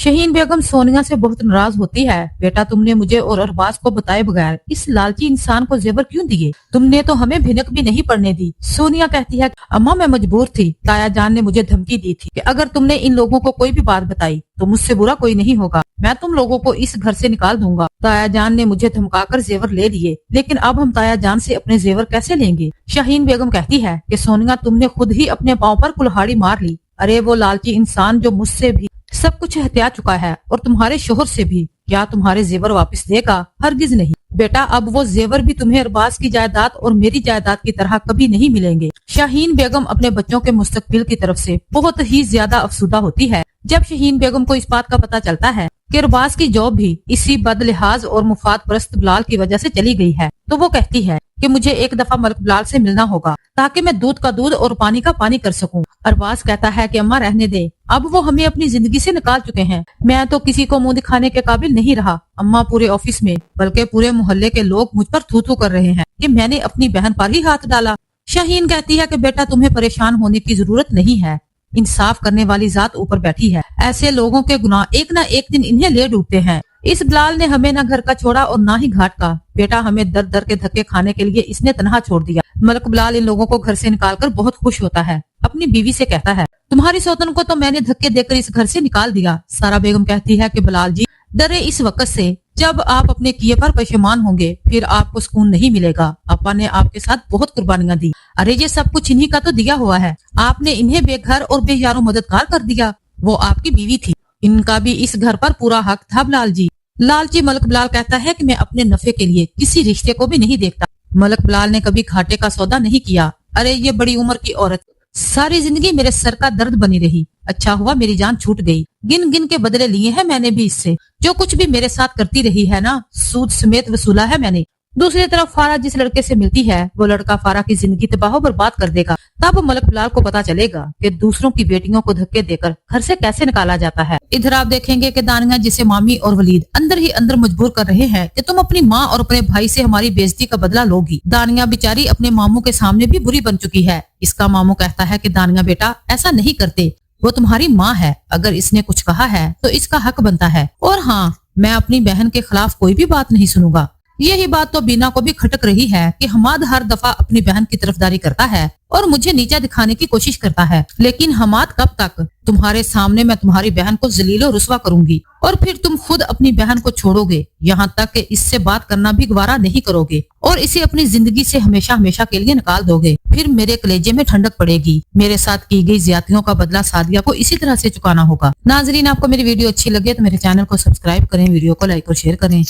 शहीन बेगम सोनिया से बहुत नाराज होती है। बेटा, तुमने मुझे और अरबाज को बताए बगैर इस लालची इंसान को जेवर क्यों दिए? तुमने तो हमें भिनक भी नहीं पड़ने दी। सोनिया कहती है, अम्मा मैं मजबूर थी। ताया जान ने मुझे धमकी दी थी कि अगर तुमने इन लोगों को कोई भी बात बताई तो मुझसे बुरा कोई नहीं होगा, मैं तुम लोगों को इस घर से निकाल दूंगा। ताया जान ने मुझे धमकाकर जेवर ले लिए, लेकिन अब हम ताया जान से अपने जेवर कैसे लेंगे? शाहीन बेगम कहती है कि सोनिया, तुमने खुद ही अपने पाँव पर कुल्हाड़ी मार ली। अरे वो लालची इंसान जो मुझसे भी सब कुछ हत्या चुका है और तुम्हारे शोहर से भी, क्या तुम्हारे जेवर वापस देगा? हरगिज नहीं बेटा, अब वो जेवर भी तुम्हें अरबाज की जायदाद और मेरी जायदाद की तरह कभी नहीं मिलेंगे। शाहीन बेगम अपने बच्चों के मुस्तकबिल की तरफ से बहुत ही ज्यादा अफसुदा होती है। जब शाहीन बेगम को इस बात का पता चलता है कि अरबाज की जॉब भी इसी बदलिहाज और मुफाद परस्त बिलाल की वजह से चली गई है, तो वो कहती है कि मुझे एक दफा मलिक बिलाल से मिलना होगा ताकि मैं दूध का दूध और पानी का पानी कर सकूं। अरबाज कहता है कि अम्मा रहने दे, अब वो हमें अपनी जिंदगी से निकाल चुके हैं। मैं तो किसी को मुंह दिखाने के काबिल नहीं रहा अम्मा, पूरे ऑफिस में बल्कि पूरे मोहल्ले के लोग मुझ पर थू थू कर रहे हैं कि मैंने अपनी बहन पर ही हाथ डाला। शाहीन कहती है कि बेटा, तुम्हें परेशान होने की जरूरत नहीं है, इंसाफ करने वाली जात ऊपर बैठी है। ऐसे लोगों के गुनाह एक ना एक दिन इन्हें ले डूबते हैं। इस बिलाल ने हमें ना घर का छोड़ा और ना ही घाट का। बेटा, हमें दर दर के धक्के खाने के लिए इसने तनहा छोड़ दिया। मलिक बिलाल इन लोगों को घर से निकालकर बहुत खुश होता है। अपनी बीवी से कहता है, तुम्हारी सौतन को तो मैंने धक्के देकर इस घर से निकाल दिया। सारा बेगम कहती है कि बिलाल जी, डरे इस वक्त से जब आप अपने किए पर पशेमान होंगे, फिर आपको सुकून नहीं मिलेगा। अपा ने आपके साथ बहुत कुर्बानियां दी। अरे ये सब कुछ इन्हीं का तो दिया हुआ है। आपने इन्हें बेघर और बेयारो मददगार कर दिया। वो आपकी बीवी थी, इनका भी इस घर पर पूरा हक था। बिलाल जी, लालची मलिक बिलाल कहता है कि मैं अपने नफे के लिए किसी रिश्ते को भी नहीं देखता। मलिक बिलाल ने कभी घाटे का सौदा नहीं किया। अरे ये बड़ी उम्र की औरत सारी जिंदगी मेरे सर का दर्द बनी रही। अच्छा हुआ मेरी जान छूट गई। गिन गिन के बदले लिए हैं मैंने भी इससे। जो कुछ भी मेरे साथ करती रही है ना, सूद समेत वसूला है मैंने। दूसरी तरफ फारा जिस लड़के से मिलती है, वो लड़का फारा की जिंदगी तबाह बर्बाद कर देगा। तब मलिक बिलाल को पता चलेगा कि दूसरों की बेटियों को धक्के देकर घर से कैसे निकाला जाता है। इधर आप देखेंगे कि दानिया, जिसे मामी और वलीद अंदर ही अंदर मजबूर कर रहे हैं कि तुम अपनी माँ और अपने भाई से हमारी बेइज्जती का बदला लोगी। दानिया बेचारी अपने मामू के सामने भी बुरी बन चुकी है। इसका मामू कहता है कि दानिया बेटा, ऐसा नहीं करते, वो तुम्हारी माँ है, अगर इसने कुछ कहा है तो इसका हक बनता है। और हाँ, मैं अपनी बहन के खिलाफ कोई भी बात नहीं सुनूंगा। यही बात तो बीना को भी खटक रही है कि हमाद हर दफा अपनी बहन की तरफदारी करता है और मुझे नीचा दिखाने की कोशिश करता है। लेकिन हमाद, कब तक? तुम्हारे सामने मैं तुम्हारी बहन को जलीलो रुस्वा करूंगी और फिर तुम खुद अपनी बहन को छोड़ोगे, यहाँ तक कि इससे बात करना भी गवारा नहीं करोगे और इसे अपनी जिंदगी से हमेशा हमेशा के लिए निकाल दोगे। फिर मेरे कलेजे में ठंडक पड़ेगी। मेरे साथ की गई ज्यादतियों का बदला सादिया को इसी तरह से चुकाना होगा। नाजरीन, आपको मेरी वीडियो अच्छी लगे तो मेरे चैनल को सब्सक्राइब करें, वीडियो को लाइक और शेयर करें।